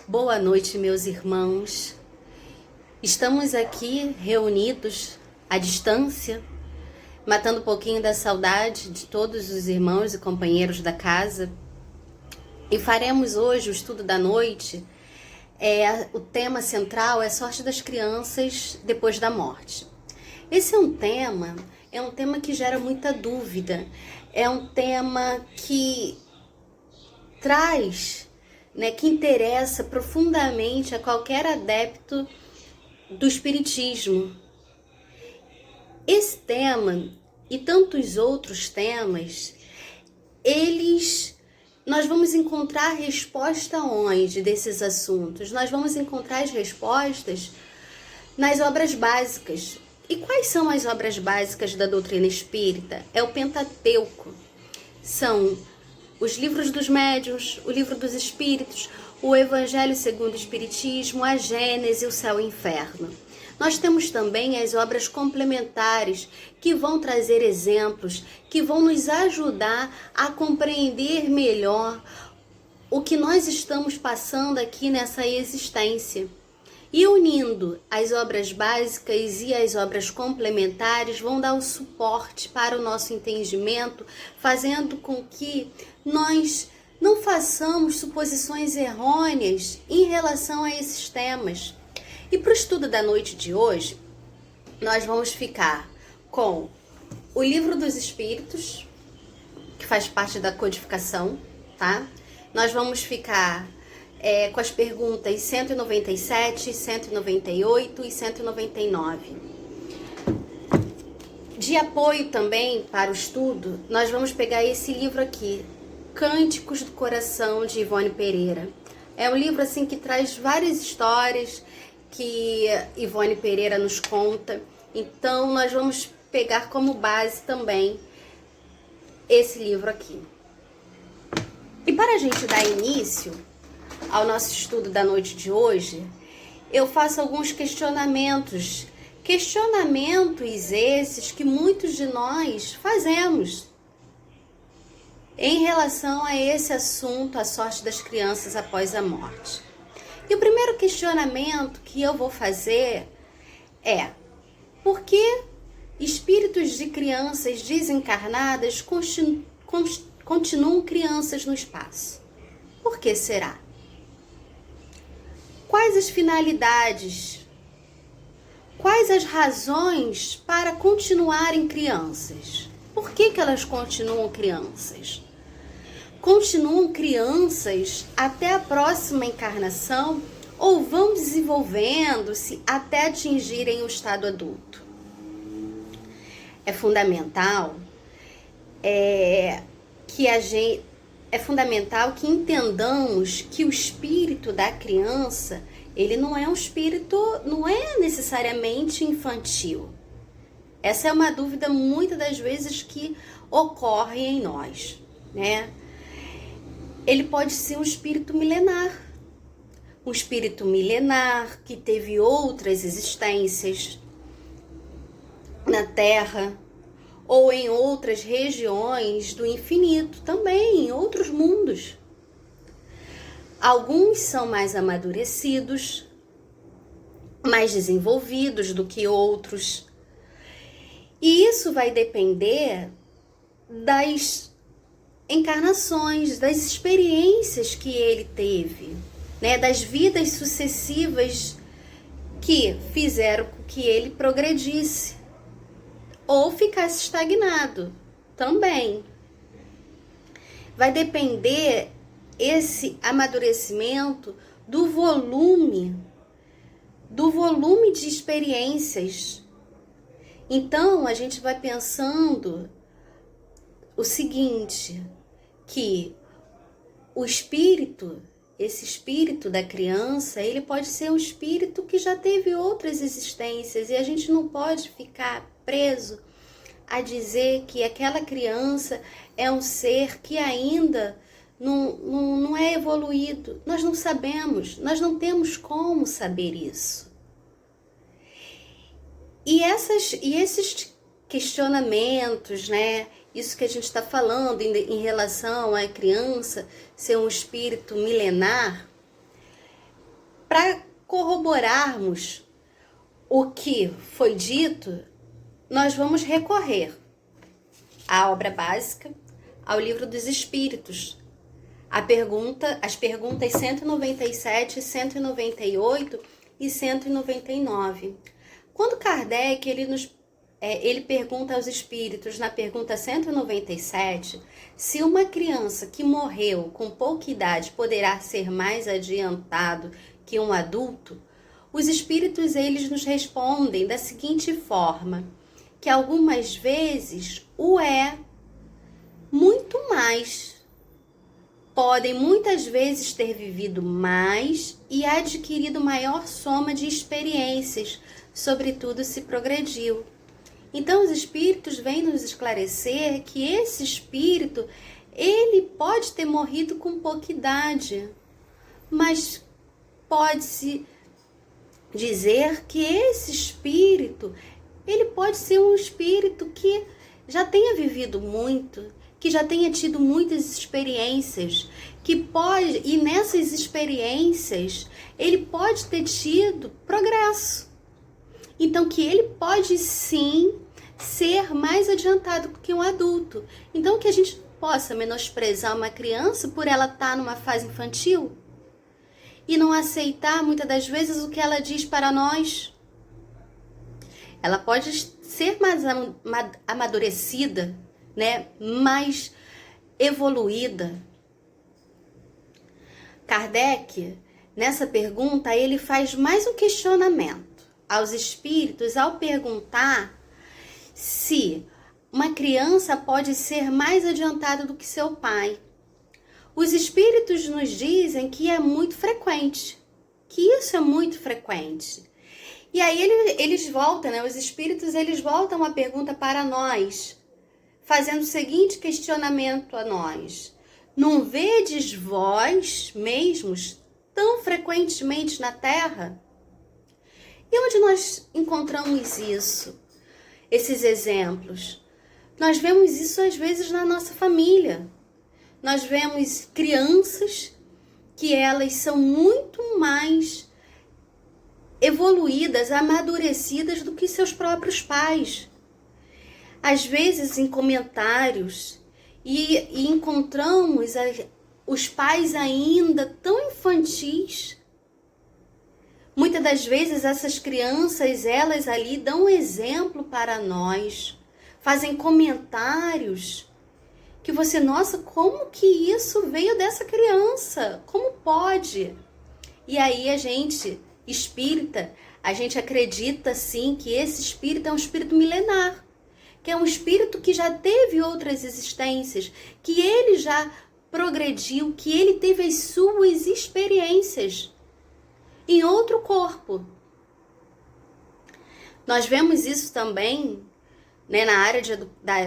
Boa noite, meus irmãos. Estamos aqui reunidos à distância, matando um pouquinho da saudade de todos os irmãos e companheiros da casa. E faremos hoje o estudo da noite. O tema central é a sorte das crianças depois da morte. Esse é um tema que gera muita dúvida. É um tema que traz, que interessa profundamente a qualquer adepto do espiritismo. Esse tema e tantos outros temas, nós vamos encontrar resposta onde desses assuntos? Nós vamos encontrar as respostas nas obras básicas. E quais são as obras básicas da doutrina espírita? É o Pentateuco. São os livros dos médiuns, o livro dos espíritos, o Evangelho segundo o Espiritismo, a Gênese, o Céu e o Inferno. Nós temos também as obras complementares que vão trazer exemplos, que vão nos ajudar a compreender melhor o que nós estamos passando aqui nessa existência. E unindo as obras básicas e as obras complementares vão dar o suporte para o nosso entendimento, fazendo com que nós não façamos suposições errôneas em relação a esses temas. E para o estudo da noite de hoje, nós vamos ficar com o Livro dos Espíritos, que faz parte da codificação, tá? Nós vamos ficar com as perguntas 197, 198 e 199. De apoio também para o estudo, nós vamos pegar esse livro aqui, Cânticos do Coração, de Ivone Pereira. É um livro assim que traz várias histórias que Ivone Pereira nos conta. Então nós vamos pegar como base também esse livro aqui. E para a gente dar início ao nosso estudo da noite de hoje, eu faço alguns questionamentos esses que muitos de nós fazemos em relação a esse assunto, a sorte das crianças após a morte. E o primeiro questionamento que eu vou fazer é: por que espíritos de crianças desencarnadas continuam crianças no espaço? Por que será? Quais as finalidades? Quais as razões para continuarem crianças? Por que elas continuam crianças? Continuam crianças até a próxima encarnação ou vão desenvolvendo-se até atingirem o estado adulto? É fundamental que entendamos que o espírito da criança, ele não é necessariamente infantil. Essa é uma dúvida muitas das vezes que ocorre em nós, né? Ele pode ser um espírito milenar que teve outras existências na Terra ou em outras regiões do infinito, também em outros mundos. Alguns são mais amadurecidos, mais desenvolvidos do que outros. E isso vai depender das encarnações, das experiências que ele teve, né? Das vidas sucessivas que fizeram com que ele progredisse ou ficasse estagnado também. Vai depender esse amadurecimento do volume de experiências. Então a gente vai pensando o seguinte, que o espírito, esse espírito da criança, ele pode ser um espírito que já teve outras existências e a gente não pode ficar preso a dizer que aquela criança é um ser que ainda não é evoluído. Nós não sabemos, nós não temos como saber isso. E esses questionamentos, né? Isso que a gente está falando em relação à criança ser um espírito milenar, para corroborarmos o que foi dito, nós vamos recorrer à obra básica, ao Livro dos Espíritos, as perguntas 197, 198 e 199. Quando Kardec ele pergunta aos espíritos na pergunta 197 se uma criança que morreu com pouca idade poderá ser mais adiantado que um adulto, os espíritos eles nos respondem da seguinte forma, que algumas vezes o é muito mais. Podem muitas vezes ter vivido mais e adquirido maior soma de experiências, sobretudo se progrediu. Então os espíritos vêm nos esclarecer que esse espírito, ele pode ter morrido com pouca idade, mas pode-se dizer que esse espírito, ele pode ser um espírito que já tenha vivido muito, que já tenha tido muitas experiências, e nessas experiências ele pode ter tido progresso. Então que ele pode sim ser mais adiantado que um adulto. Então que a gente possa menosprezar uma criança por ela estar numa fase infantil e não aceitar muitas das vezes o que ela diz para nós. Ela pode ser mais amadurecida, né? Mais evoluída. Kardec, nessa pergunta, ele faz mais um questionamento aos espíritos ao perguntar se uma criança pode ser mais adiantada do que seu pai. Os espíritos nos dizem que é muito frequente, que isso é muito frequente. E aí eles voltam, né? Os espíritos eles voltam a pergunta para nós, fazendo o seguinte questionamento a nós: não vedes vós mesmos tão frequentemente na Terra? E onde nós encontramos isso? Esses exemplos? Nós vemos isso às vezes na nossa família. Nós vemos crianças que elas são muito mais evoluídas, amadurecidas do que seus próprios pais. Às vezes em comentários e encontramos os pais ainda tão infantis. Muitas das vezes essas crianças, elas ali dão um exemplo para nós, fazem comentários que você, nossa, como que isso veio dessa criança? Como pode? E aí a gente, espírita, a gente acredita sim que esse espírito é um espírito milenar, que é um espírito que já teve outras existências, que ele já progrediu, que ele teve as suas experiências em outro corpo. Nós vemos isso também, né, na área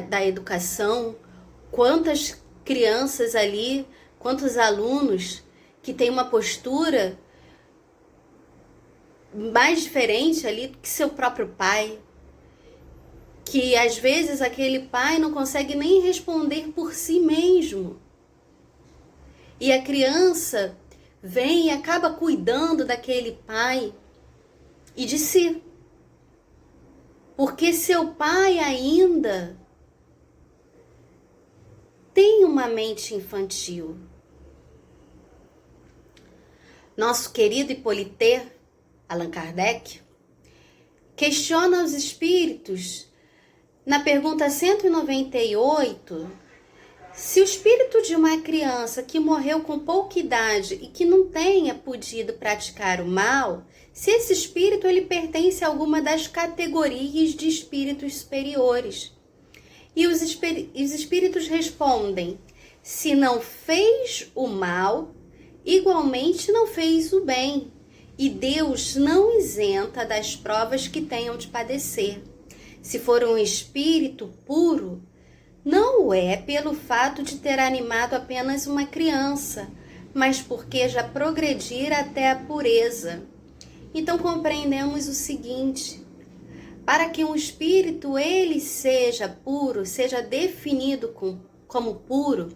da educação, quantas crianças ali, quantos alunos que têm uma postura mais diferente ali do que seu próprio pai, que às vezes aquele pai não consegue nem responder por si mesmo. E a criança vem e acaba cuidando daquele pai e de si. Porque seu pai ainda tem uma mente infantil. Nosso querido Hippolyte, Allan Kardec, questiona os espíritos na pergunta 198, se o espírito de uma criança que morreu com pouca idade e que não tenha podido praticar o mal, se esse espírito ele pertence a alguma das categorias de espíritos superiores. E os espíritos respondem, se não fez o mal, igualmente não fez o bem. E Deus não isenta das provas que tenham de padecer. Se for um espírito puro, não o é pelo fato de ter animado apenas uma criança, mas porque já progredir até a pureza. Então compreendemos o seguinte: para que um espírito ele seja puro, seja definido como puro,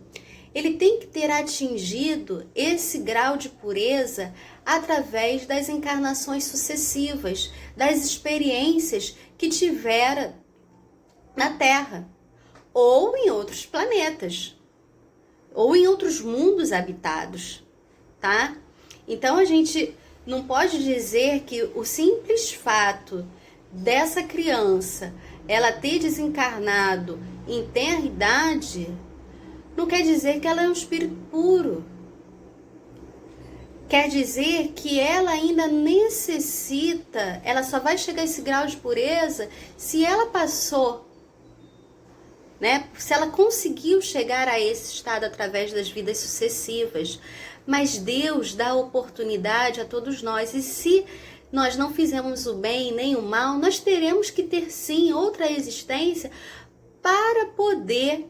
ele tem que ter atingido esse grau de pureza através das encarnações sucessivas, das experiências que tivera na Terra, ou em outros planetas, ou em outros mundos habitados, tá? Então a gente não pode dizer que o simples fato dessa criança ela ter desencarnado em tenra idade não quer dizer que ela é um espírito puro. Quer dizer que ela ainda necessita, ela só vai chegar a esse grau de pureza se ela passou, né? Se ela conseguiu chegar a esse estado através das vidas sucessivas. Mas Deus dá oportunidade a todos nós. E se nós não fizemos o bem nem o mal, nós teremos que ter sim outra existência para poder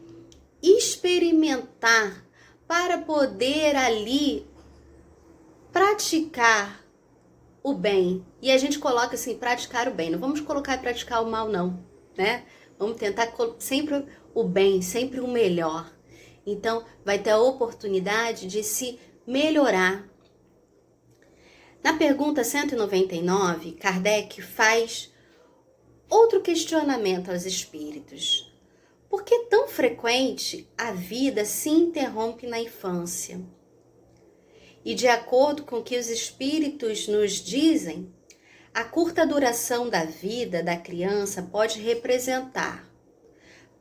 experimentar, para poder ali praticar o bem. E a gente coloca assim, praticar o bem. Não vamos colocar praticar o mal não, né? Vamos tentar sempre o bem, sempre o melhor. Então, vai ter a oportunidade de se melhorar. Na pergunta 199, Kardec faz outro questionamento aos espíritos. Por que tão frequente a vida se interrompe na infância? E de acordo com o que os espíritos nos dizem, a curta duração da vida da criança pode representar,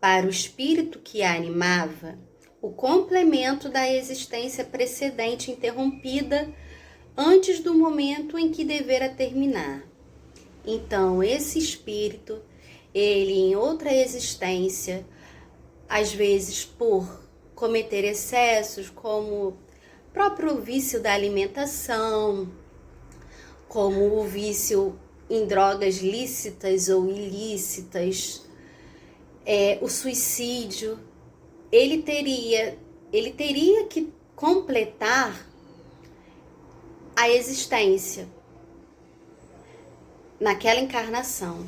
para o espírito que a animava, o complemento da existência precedente interrompida antes do momento em que devera terminar. Então, esse espírito, ele em outra existência, às vezes por cometer excessos, como o próprio vício da alimentação, como o vício em drogas lícitas ou ilícitas, o suicídio, ele teria que completar a existência naquela encarnação.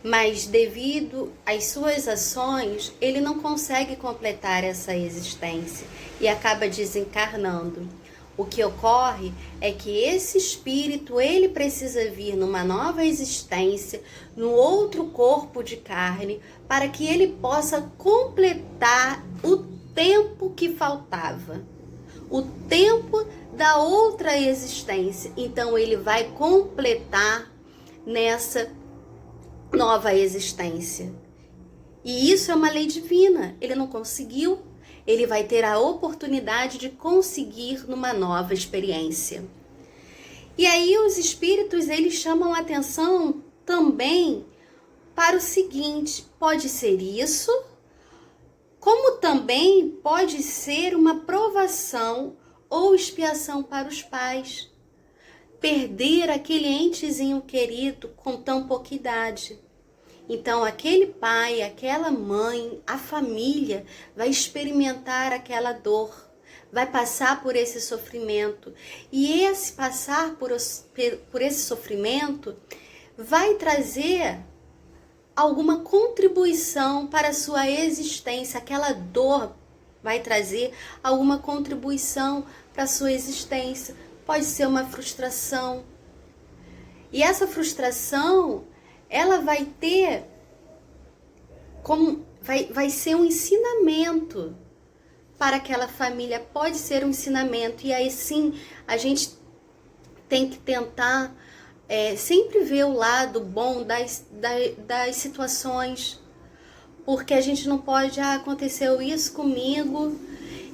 Mas devido às suas ações, ele não consegue completar essa existência e acaba desencarnando. O que ocorre é que esse espírito, ele precisa vir numa nova existência, no outro corpo de carne, para que ele possa completar o tempo que faltava, o tempo da outra existência. Então ele vai completar nessa nova existência. E isso é uma lei divina. Ele não conseguiu, ele vai ter a oportunidade de conseguir numa nova experiência. E aí os espíritos, eles chamam a atenção também para o seguinte: pode ser isso, como também pode ser uma provação ou expiação para os pais. Perder aquele entezinho querido com tão pouca idade. Então, aquele pai, aquela mãe, a família vai experimentar aquela dor, vai passar por esse sofrimento. E esse passar por esse sofrimento vai trazer alguma contribuição para a sua existência. Aquela dor vai trazer alguma contribuição para a sua existência. Pode ser uma frustração. E essa frustração, ela vai ter como vai ser um ensinamento para aquela família, pode ser um ensinamento. E aí sim, a gente tem que tentar sempre ver o lado bom das situações, porque a gente não pode, aconteceu isso comigo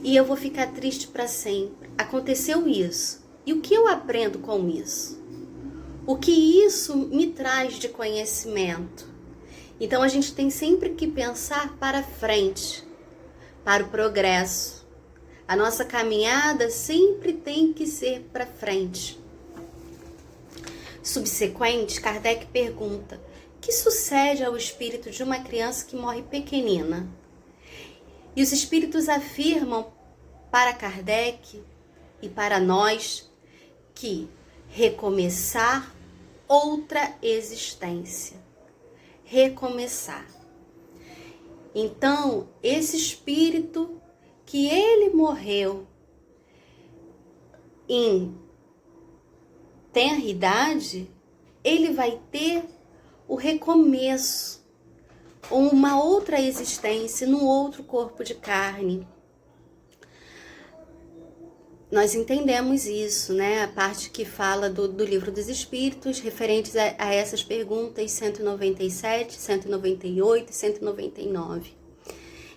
e eu vou ficar triste para sempre. Aconteceu isso. E o que eu aprendo com isso? O que isso me traz de conhecimento? Então a gente tem sempre que pensar para frente, para o progresso. A nossa caminhada sempre tem que ser para frente. Subsequente, Kardec pergunta: o que sucede ao espírito de uma criança que morre pequenina? E os espíritos afirmam para Kardec e para nós que recomeçar outra existência. Recomeçar. Então, esse espírito que ele morreu em tenra idade, ele vai ter o recomeço, ou uma outra existência, num outro corpo de carne. Nós entendemos isso, né? A parte que fala do Livro dos Espíritos, referentes a essas perguntas 197, 198 e 199.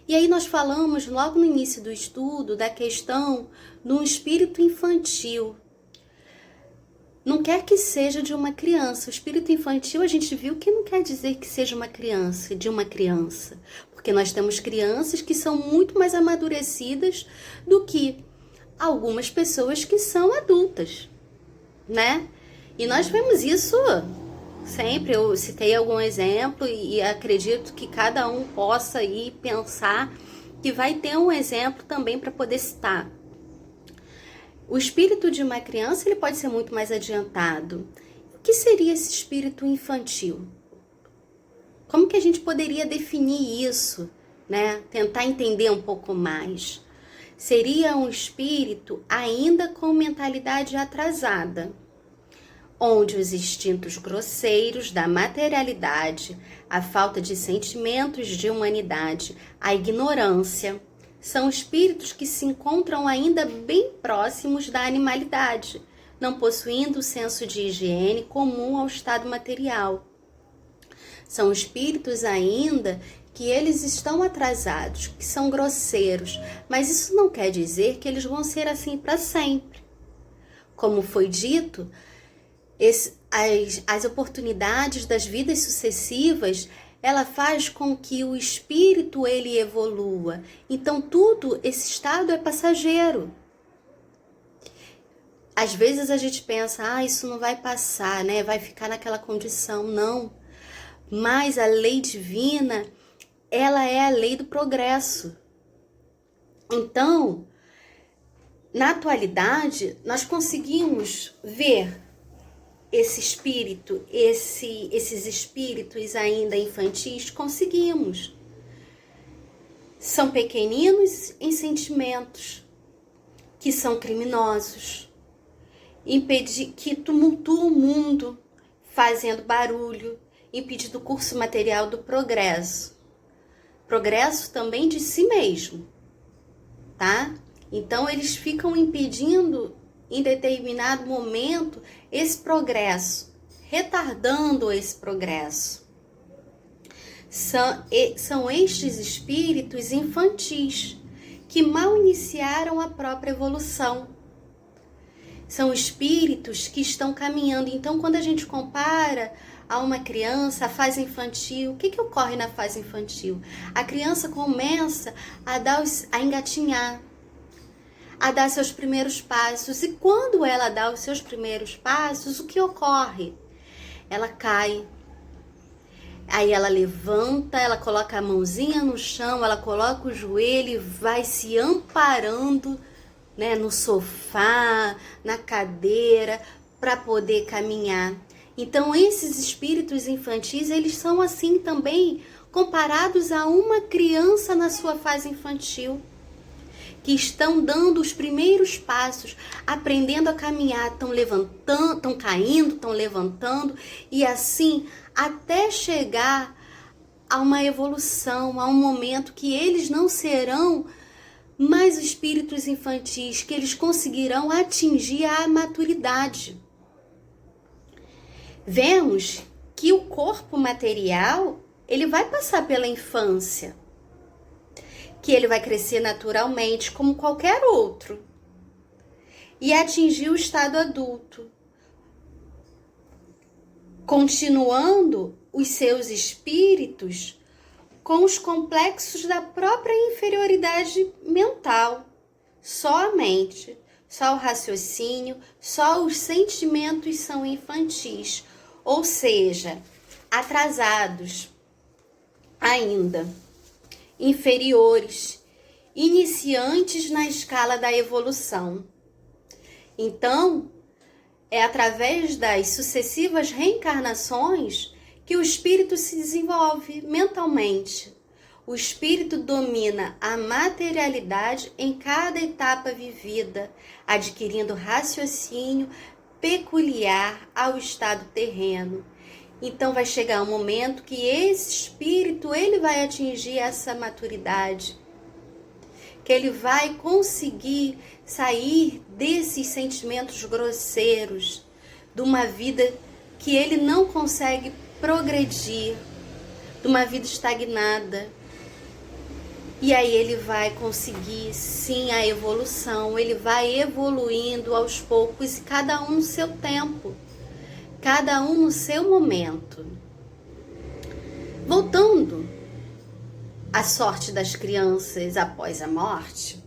E aí nós falamos logo no início do estudo da questão do espírito infantil. Não quer que seja de uma criança. O espírito infantil a gente viu que não quer dizer que seja uma criança, de uma criança. Porque nós temos crianças que são muito mais amadurecidas do que algumas pessoas que são adultas, né? E nós vemos isso sempre. Eu citei algum exemplo e acredito que cada um possa aí pensar que vai ter um exemplo também para poder citar. O espírito de uma criança, ele pode ser muito mais adiantado. O que seria esse espírito infantil? Como que a gente poderia definir isso, né? Tentar entender um pouco mais. Seria um espírito ainda com mentalidade atrasada, onde os instintos grosseiros da materialidade, a falta de sentimentos de humanidade, a ignorância, são espíritos que se encontram ainda bem próximos da animalidade, não possuindo o senso de higiene comum ao estado material. São espíritos ainda que eles estão atrasados, que são grosseiros, mas isso não quer dizer que eles vão ser assim para sempre. Como foi dito, as oportunidades das vidas sucessivas, ela faz com que o espírito ele evolua. Então esse estado é passageiro. Às vezes a gente pensa, isso não vai passar, né? Vai ficar naquela condição. Não. Mas a lei divina, ela é a lei do progresso. Então, na atualidade, nós conseguimos ver esse espírito, esses espíritos ainda infantis, conseguimos. São pequeninos em sentimentos, que são criminosos, que tumultuam o mundo, fazendo barulho, impedindo o curso material do progresso. Progresso também de si mesmo, tá? Então, eles ficam impedindo, em determinado momento, esse progresso, retardando esse progresso. São estes espíritos infantis, que mal iniciaram a própria evolução. São espíritos que estão caminhando. Então, quando a gente compara a uma criança, a fase infantil, o que ocorre na fase infantil? A criança começa a engatinhar, a dar seus primeiros passos. E quando ela dá os seus primeiros passos, o que ocorre? Ela cai. Aí ela levanta, ela coloca a mãozinha no chão, ela coloca o joelho e vai se amparando, né, no sofá, na cadeira, para poder caminhar. Então, esses espíritos infantis, eles são assim também comparados a uma criança na sua fase infantil, que estão dando os primeiros passos, aprendendo a caminhar, estão levantando, estão caindo, estão levantando, e assim até chegar a uma evolução, a um momento que eles não serão mais espíritos infantis, que eles conseguirão atingir a maturidade. Vemos que o corpo material, ele vai passar pela infância, que ele vai crescer naturalmente como qualquer outro e atingir o estado adulto, continuando os seus espíritos com os complexos da própria inferioridade mental. Só a mente, só o raciocínio, só os sentimentos são infantis, ou seja, atrasados ainda, inferiores, iniciantes na escala da evolução. Então, é através das sucessivas reencarnações que o espírito se desenvolve mentalmente. O espírito domina a materialidade em cada etapa vivida, adquirindo raciocínio peculiar ao estado terreno. Então vai chegar um momento que esse espírito ele vai atingir essa maturidade, que ele vai conseguir sair desses sentimentos grosseiros, de uma vida que ele não consegue progredir, de uma vida estagnada. E aí ele vai conseguir sim a evolução, ele vai evoluindo aos poucos, e cada um no seu tempo, cada um no seu momento. Voltando à sorte das crianças após a morte,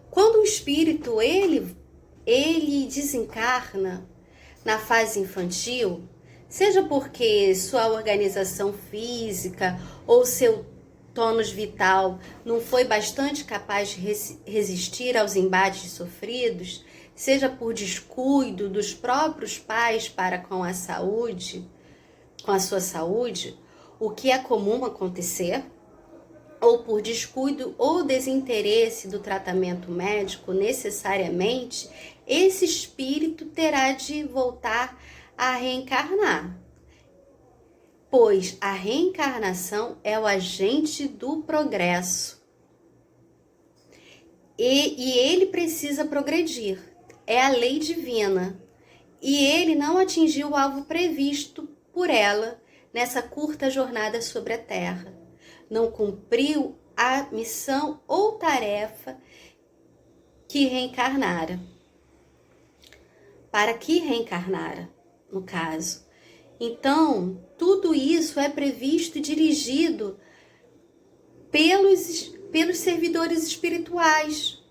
quando o espírito ele desencarna na fase infantil, seja porque sua organização física ou seu tônus vital não foi bastante capaz de resistir aos embates sofridos, seja por descuido dos próprios pais para com a saúde, com a sua saúde, o que é comum acontecer, ou por descuido ou desinteresse do tratamento médico necessariamente, esse espírito terá de voltar a reencarnar. Pois a reencarnação é o agente do progresso. E ele precisa progredir. É a lei divina. E ele não atingiu o alvo previsto por ela nessa curta jornada sobre a Terra. Não cumpriu a missão ou tarefa que reencarnara. Para que reencarnara, no caso. Então, tudo isso é previsto e dirigido pelos servidores espirituais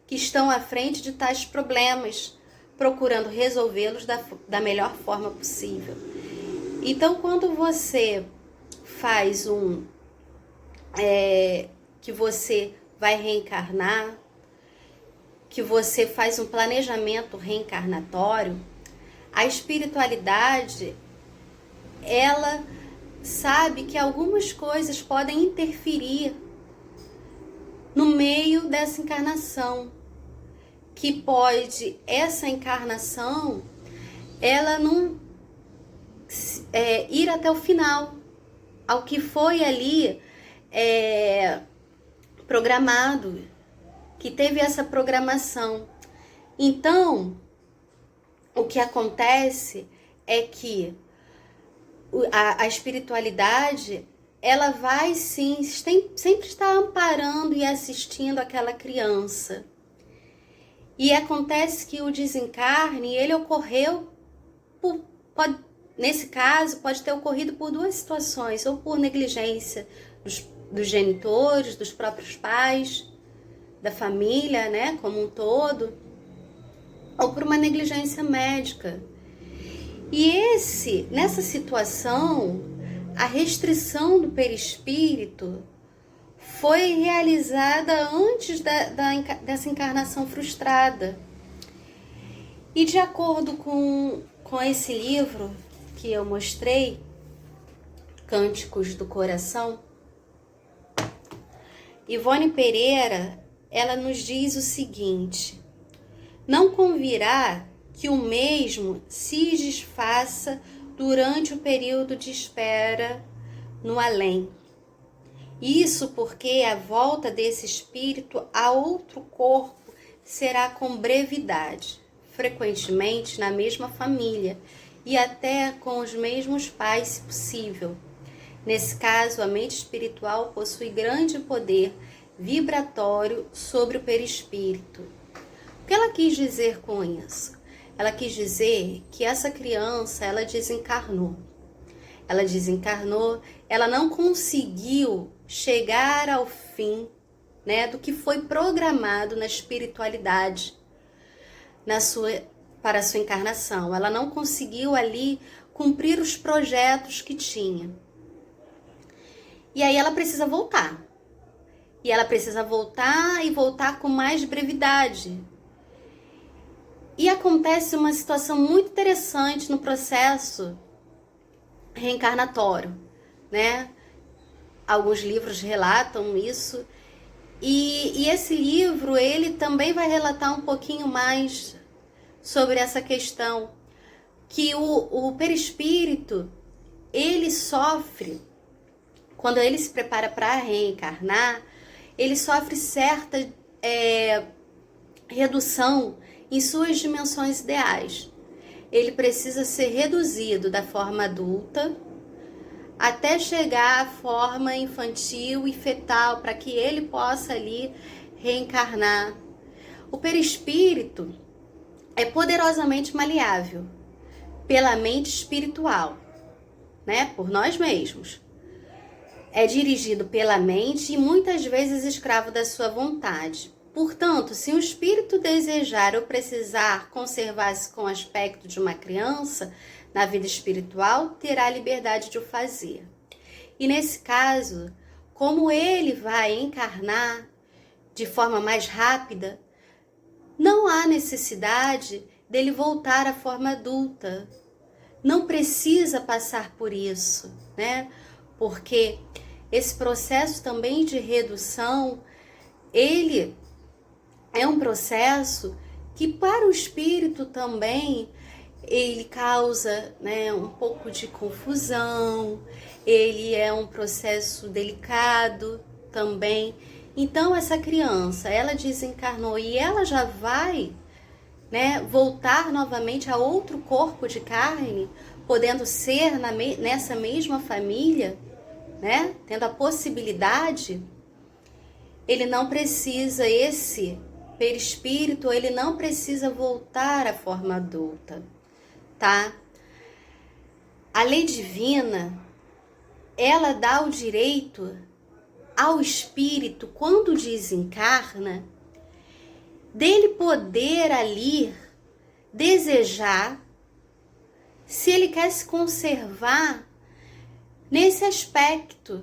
que estão à frente de tais problemas, procurando resolvê-los da melhor forma possível. Então, quando você faz que você vai reencarnar, que você faz um planejamento reencarnatório, a espiritualidade ela sabe que algumas coisas podem interferir no meio dessa encarnação, que pode, essa encarnação, ela não ir até o final, ao que foi ali programado, que teve essa programação. Então, o que acontece é que a espiritualidade, ela vai sim, sempre estar amparando e assistindo aquela criança. E acontece que o desencarne, ele ocorreu, nesse caso, pode ter ocorrido por duas situações, ou por negligência dos genitores, dos próprios pais, da família, né, como um todo, ou por uma negligência médica. E nessa situação, a restrição do perispírito foi realizada antes dessa encarnação frustrada. E de acordo com esse livro que eu mostrei, Cânticos do Coração, Ivone Pereira, ela nos diz o seguinte: não convirá que o mesmo se desfaça durante o período de espera no além. Isso porque a volta desse espírito a outro corpo será com brevidade, frequentemente na mesma família e até com os mesmos pais, se possível. Nesse caso, a mente espiritual possui grande poder vibratório sobre o perispírito. O que ela quis dizer com isso? Ela quis dizer que essa criança, ela desencarnou. Ela não conseguiu chegar ao fim, né, do que foi programado na espiritualidade para a sua encarnação. Ela não conseguiu ali cumprir os projetos que tinha. E aí ela precisa voltar. E ela precisa voltar com mais brevidade. E acontece uma situação muito interessante no processo reencarnatório, né? Alguns livros relatam isso. E esse livro, ele também vai relatar um pouquinho mais sobre essa questão, que o perispírito, ele sofre, quando ele se prepara para reencarnar, ele sofre certa redução em suas dimensões ideais. Ele precisa ser reduzido da forma adulta até chegar à forma infantil e fetal, para que ele possa ali reencarnar. O perispírito é poderosamente maleável pela mente espiritual, né? Por nós mesmos. É dirigido pela mente e muitas vezes escravo da sua vontade. Portanto, se um espírito desejar ou precisar conservar-se com o aspecto de uma criança na vida espiritual, terá a liberdade de o fazer. E nesse caso, como ele vai encarnar de forma mais rápida, não há necessidade dele voltar à forma adulta. Não precisa passar por isso, né? Porque esse processo também de redução, ele é um processo que para o espírito também ele causa, né, um pouco de confusão, ele é um processo delicado também. Então essa criança, ela desencarnou e ela já vai, né, voltar novamente a outro corpo de carne, podendo ser nessa mesma família, né, tendo a possibilidade. Ele não precisa, esse perispírito, ele não precisa voltar à forma adulta, tá? A lei divina, ela dá o direito ao espírito, quando desencarna, dele poder ali desejar se ele quer se conservar nesse aspecto,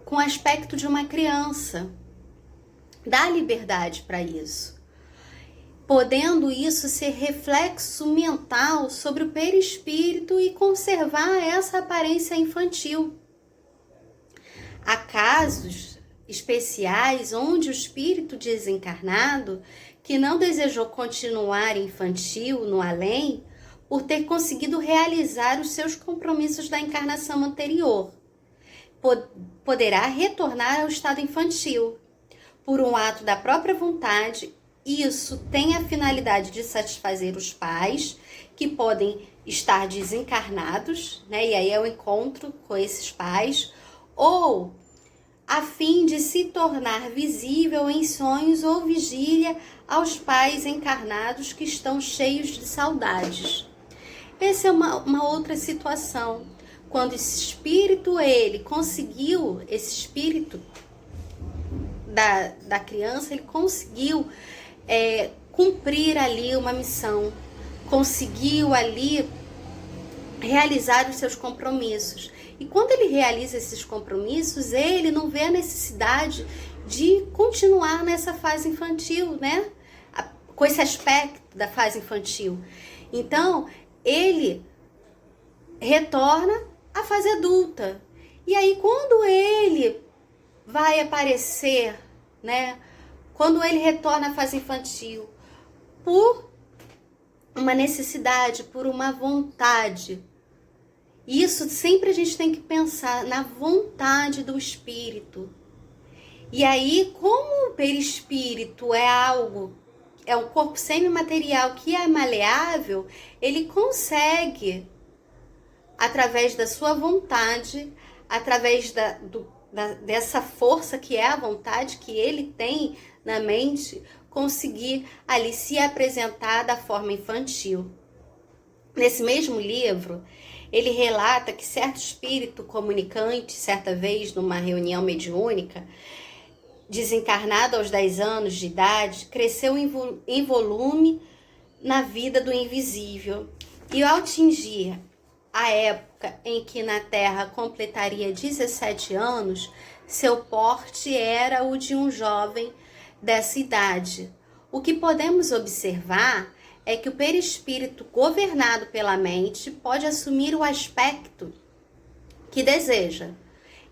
com o aspecto de uma criança. Dá liberdade para isso, podendo isso ser reflexo mental sobre o perispírito e conservar essa aparência infantil. Há casos especiais onde o espírito desencarnado, que não desejou continuar infantil no além, por ter conseguido realizar os seus compromissos da encarnação anterior, poderá retornar ao estado infantil, por um ato da própria vontade. Isso tem a finalidade de satisfazer os pais, que podem estar desencarnados, né? E aí é o encontro com esses pais, ou a fim de se tornar visível em sonhos ou vigília aos pais encarnados que estão cheios de saudades. Essa é uma outra situação. Quando esse espírito, ele conseguiu, esse espírito da criança, ele conseguiu cumprir ali uma missão, conseguiu ali realizar os seus compromissos. E quando ele realiza esses compromissos, ele não vê a necessidade de continuar nessa fase infantil, né? Com esse aspecto da fase infantil. Então, ele retorna à fase adulta. E aí, quando ele vai aparecer, né? Quando ele retorna à fase infantil, por uma necessidade, por uma vontade. Isso sempre a gente tem que pensar na vontade do espírito. E aí, como o perispírito é algo, é um corpo semimaterial que é maleável, ele consegue, através da sua vontade, através dessa força que é a vontade que ele tem na mente, conseguir ali se apresentar da forma infantil. Nesse mesmo livro, ele relata que certo espírito comunicante, certa vez numa reunião mediúnica, desencarnado aos 10 anos de idade, cresceu em volume na vida do invisível. E ao atingir a época em que na Terra completaria 17 anos, seu porte era o de um jovem dessa idade. O que podemos observar é que o perispírito governado pela mente pode assumir o aspecto que deseja.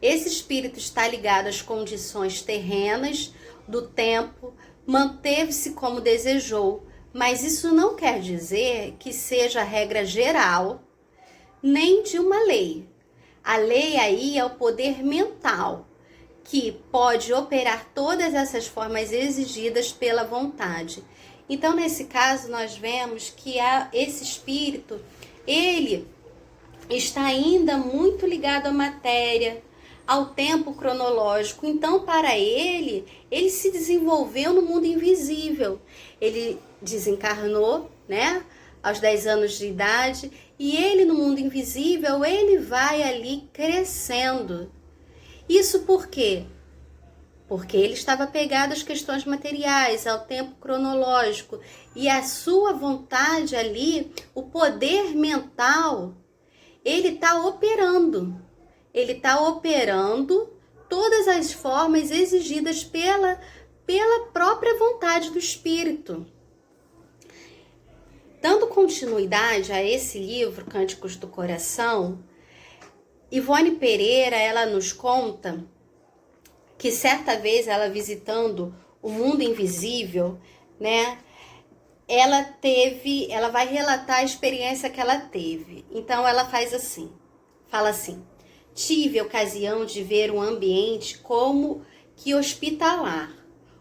Esse espírito está ligado às condições terrenas do tempo, manteve-se como desejou, mas isso não quer dizer que seja a regra geral, nem de uma lei. A lei aí é o poder mental, que pode operar todas essas formas exigidas pela vontade. Então, nesse caso, nós vemos que esse espírito, ele está ainda muito ligado à matéria, ao tempo cronológico. Então, para ele se desenvolveu no mundo invisível. Ele desencarnou, né, aos 10 anos de idade, e ele no mundo invisível, ele vai ali crescendo. Isso por quê? Porque ele estava apegado às questões materiais, ao tempo cronológico, e a sua vontade ali, o poder mental, ele está operando. Ele está operando todas as formas exigidas pela própria vontade do espírito. Dando continuidade a esse livro, Cânticos do Coração, Ivone Pereira, ela nos conta que certa vez ela visitando o mundo invisível, né, ela vai relatar a experiência que ela teve. Então ela fala assim: tive a ocasião de ver um ambiente como que hospitalar,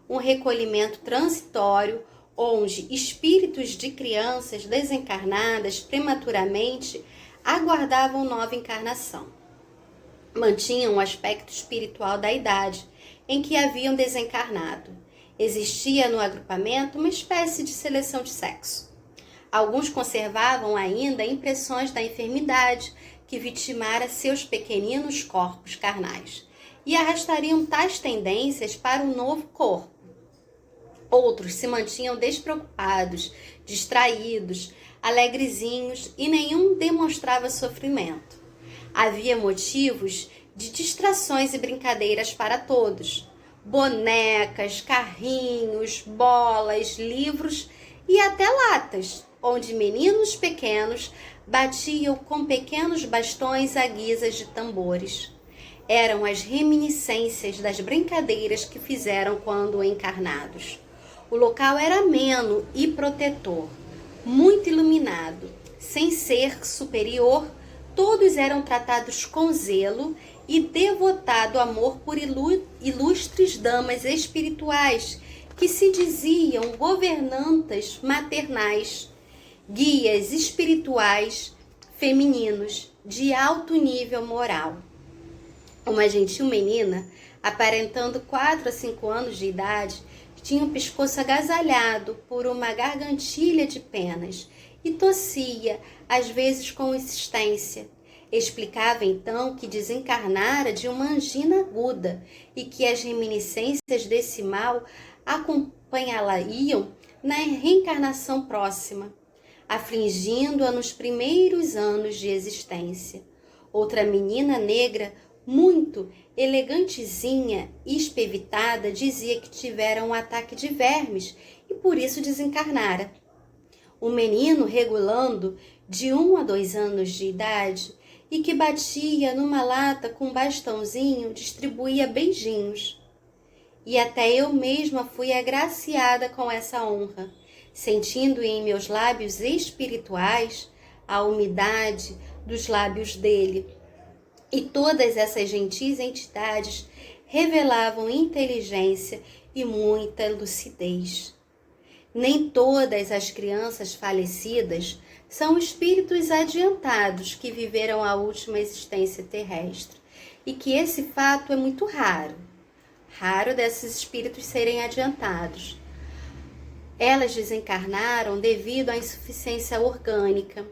um recolhimento transitório onde espíritos de crianças desencarnadas prematuramente aguardavam nova encarnação. Mantinham o aspecto espiritual da idade em que haviam desencarnado. Existia no agrupamento uma espécie de seleção de sexo. Alguns conservavam ainda impressões da enfermidade que vitimara seus pequeninos corpos carnais e arrastariam tais tendências para o novo corpo. Outros se mantinham despreocupados, distraídos, alegrezinhos e nenhum demonstrava sofrimento. Havia motivos de distrações e brincadeiras para todos. Bonecas, carrinhos, bolas, livros e até latas, onde meninos pequenos batiam com pequenos bastões à guisa de tambores. Eram as reminiscências das brincadeiras que fizeram quando encarnados. O local era ameno e protetor, muito iluminado. Sem ser superior, todos eram tratados com zelo e devotado amor por ilustres damas espirituais que se diziam governantas maternais, guias espirituais femininos de alto nível moral. Uma gentil menina, aparentando 4 a 5 anos de idade, tinha o pescoço agasalhado por uma gargantilha de penas e tossia, às vezes com insistência. Explicava então que desencarnara de uma angina aguda e que as reminiscências desse mal acompanhá-la-iam na reencarnação próxima, afligindo-a nos primeiros anos de existência. Outra menina negra, muito elegantezinha e espevitada, dizia que tivera um ataque de vermes e por isso desencarnara. O menino, regulando de 1 a 2 anos de idade e que batia numa lata com um bastãozinho, distribuía beijinhos. E até eu mesma fui agraciada com essa honra, sentindo em meus lábios espirituais a umidade dos lábios dele. E todas essas gentis entidades revelavam inteligência e muita lucidez. Nem todas as crianças falecidas são espíritos adiantados que viveram a última existência terrestre, e que esse fato é muito raro. Raro desses espíritos serem adiantados. Elas desencarnaram devido à insuficiência orgânica,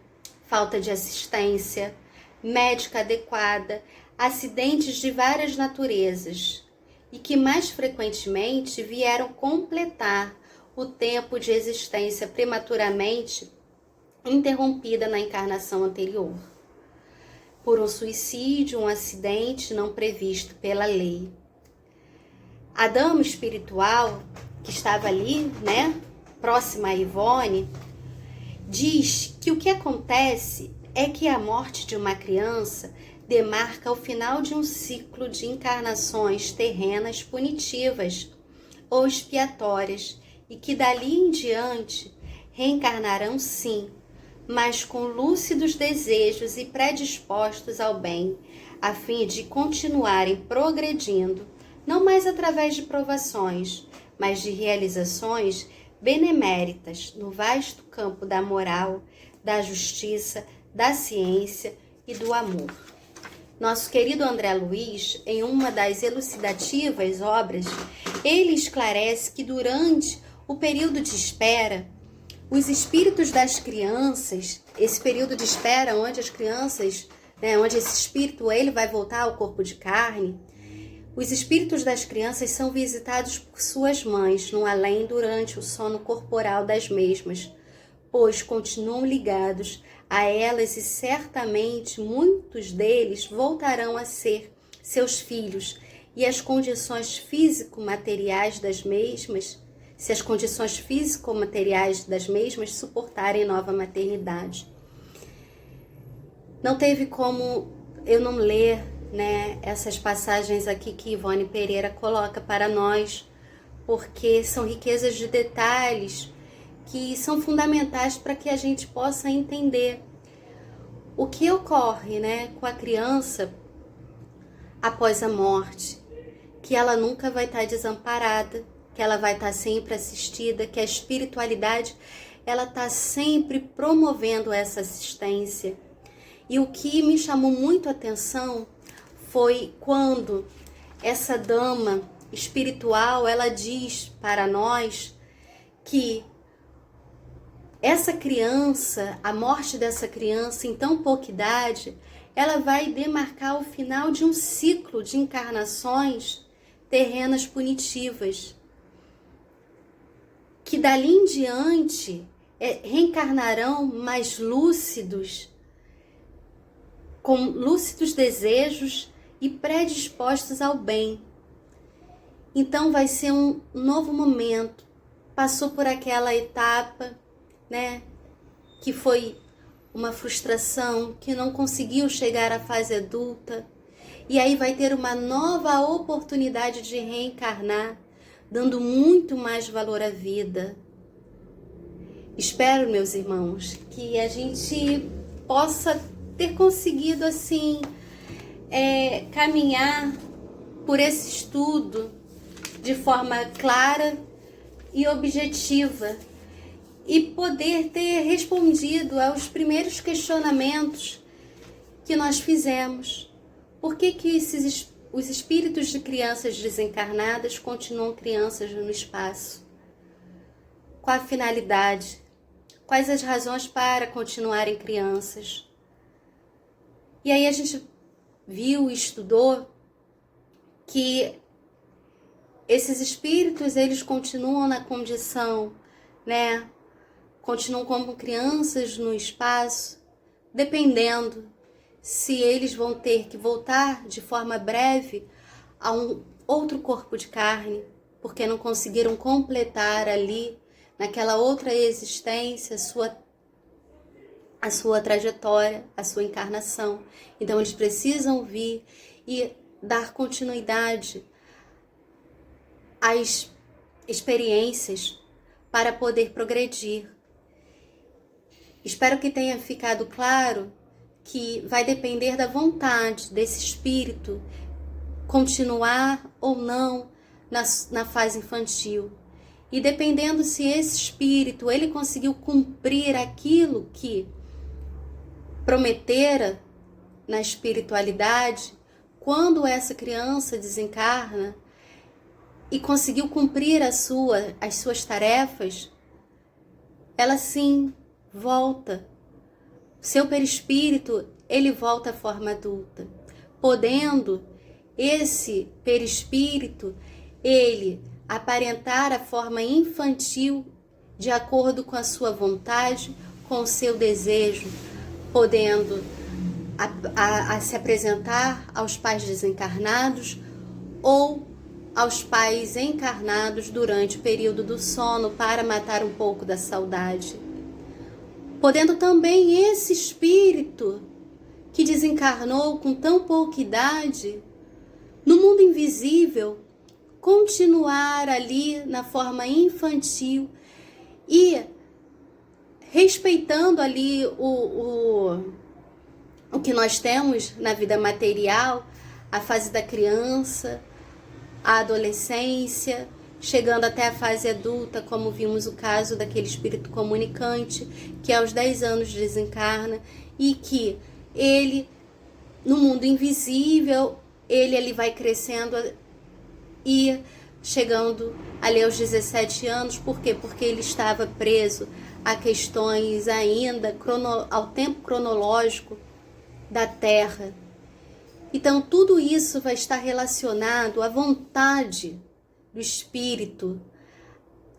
falta de assistência médica adequada, acidentes de várias naturezas, e que mais frequentemente vieram completar o tempo de existência prematuramente interrompida na encarnação anterior, por um suicídio, um acidente não previsto pela lei. A dama espiritual que estava ali, né, próxima a Ivone, diz que o que acontece é que a morte de uma criança demarca o final de um ciclo de encarnações terrenas punitivas ou expiatórias e que dali em diante reencarnarão sim, mas com lúcidos desejos e predispostos ao bem, a fim de continuarem progredindo, não mais através de provações, mas de realizações beneméritas no vasto campo da moral, da justiça, da ciência e do amor. Nosso querido André Luiz, em uma das elucidativas obras, ele esclarece que durante o período de espera, os espíritos das crianças, esse período de espera onde as crianças, onde esse espírito ele vai voltar ao corpo de carne, os espíritos das crianças são visitados por suas mães no além durante o sono corporal das mesmas, pois continuam ligados a elas e certamente muitos deles voltarão a ser seus filhos e as condições físico-materiais das mesmas, se as condições físico-materiais das mesmas suportarem nova maternidade. Não teve como eu não ler, essas passagens aqui que Ivone Pereira coloca para nós, porque são riquezas de detalhes que são fundamentais para que a gente possa entender o que ocorre, com a criança após a morte, que ela nunca vai estar desamparada, que ela vai estar sempre assistida, que a espiritualidade ela está sempre promovendo essa assistência. E o que me chamou muito a atenção foi quando essa dama espiritual ela diz para nós que essa criança, a morte dessa criança em tão pouca idade, ela vai demarcar o final de um ciclo de encarnações terrenas punitivas, que dali em diante reencarnarão mais lúcidos, com lúcidos desejos e predispostos ao bem. Então vai ser um novo momento, passou por aquela etapa, que foi uma frustração, que não conseguiu chegar à fase adulta, e aí vai ter uma nova oportunidade de reencarnar, dando muito mais valor à vida. Espero, meus irmãos, que a gente possa ter conseguido, assim, caminhar por esse estudo de forma clara e objetiva, e poder ter respondido aos primeiros questionamentos que nós fizemos. Por que os espíritos de crianças desencarnadas continuam crianças no espaço? Qual a finalidade? Quais as razões para continuarem crianças? E aí a gente viu e estudou que esses espíritos, eles continuam na condição, continuam como crianças no espaço, dependendo se eles vão ter que voltar de forma breve a um outro corpo de carne, porque não conseguiram completar ali, naquela outra existência, a sua trajetória, a sua encarnação. Então eles precisam vir e dar continuidade às experiências para poder progredir. Espero que tenha ficado claro que vai depender da vontade desse espírito continuar ou não na fase infantil. E dependendo se esse espírito ele conseguiu cumprir aquilo que prometera na espiritualidade, quando essa criança desencarna e conseguiu cumprir as suas tarefas, ela sim volta. Seu perispírito, ele volta à forma adulta, podendo esse perispírito, ele aparentar a forma infantil de acordo com a sua vontade, com o seu desejo, podendo se apresentar aos pais desencarnados ou aos pais encarnados durante o período do sono para matar um pouco da saudade. Podendo também esse espírito que desencarnou com tão pouca idade, no mundo invisível, continuar ali na forma infantil e respeitando ali o que nós temos na vida material, a fase da criança, a adolescência, chegando até a fase adulta, como vimos o caso daquele espírito comunicante, que aos 10 anos desencarna e que ele, no mundo invisível, ele vai crescendo e chegando ali aos 17 anos. Por quê? Porque ele estava preso a questões ainda ao tempo cronológico da Terra. Então, tudo isso vai estar relacionado à vontade do espírito.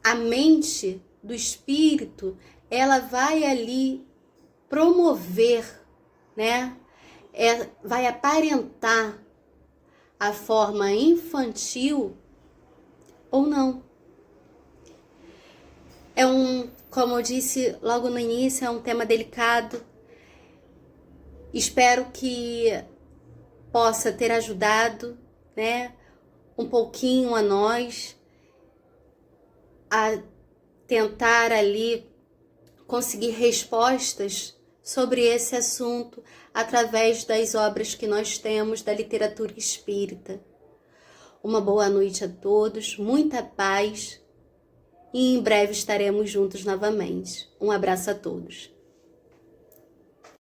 A mente do espírito, ela vai ali promover, né? Vai aparentar a forma infantil ou não. Como eu disse logo no início, é um tema delicado. Espero que possa ter ajudado, né, um pouquinho a nós a tentar ali conseguir respostas sobre esse assunto através das obras que nós temos da literatura espírita. Uma boa noite a todos, muita paz e em breve estaremos juntos novamente. Um abraço a todos.